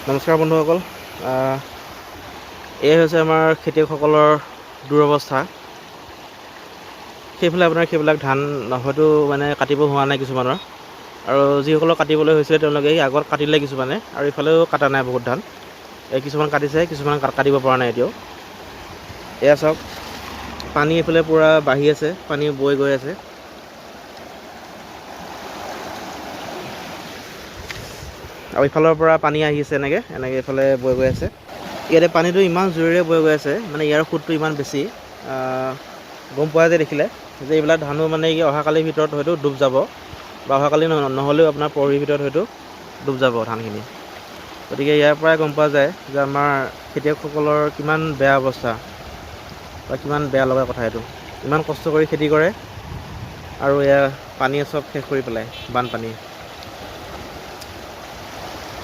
নমস্কাৰ বন্ধুসকল, এই হৈছে আমাৰ খেতিয়কসকলৰ দুৰৱস্থা। সেইফালে আপোনাৰ সেইবিলাক ধান হয়তো মানে কাটিব হোৱা নাই কিছুমানৰ, আৰু যিসকলক কাটিবলৈ হৈছিলে তেওঁলোকে আগত কাটিলে কিছুমানে, আৰু ইফালেও কাটা নাই বহুত ধান। কিছুমান কাটিছে, কিছুমান কাটিব পৰা নাই এতিয়াও। এয়া চাওক, পানী এইফালে পূৰা বাঢ়ি আছে, পানী বৈ গৈ আছে। আৰু ইফালৰ পৰা পানী আহিছে এনেকৈ এইফালে বৈ গৈ আছে। ইয়াতে পানীটো ইমান জোৰেৰে বৈ গৈ আছে, মানে ইয়াৰ সোঁতটো ইমান বেছি। গম পোৱা যায় দেখিলে যে এইবিলাক ধানো মানে কি অহাকালিৰ ভিতৰত হয়তো ডুব যাব, বা অহাকালি নহ'লেও আপোনাৰ পৰহিৰ ভিতৰত হয়তো ডুব যাব ধানখিনি। গতিকে ইয়াৰ পৰাই গম পোৱা যায় যে আমাৰ খেতিয়কসকলৰ কিমান বেয়া অৱস্থা, বা কিমান বেয়া লগা কথা এইটো। ইমান কষ্ট কৰি খেতি কৰে, আৰু এয়া পানীয়ে চব শেষ কৰি পেলায়, বানপানী।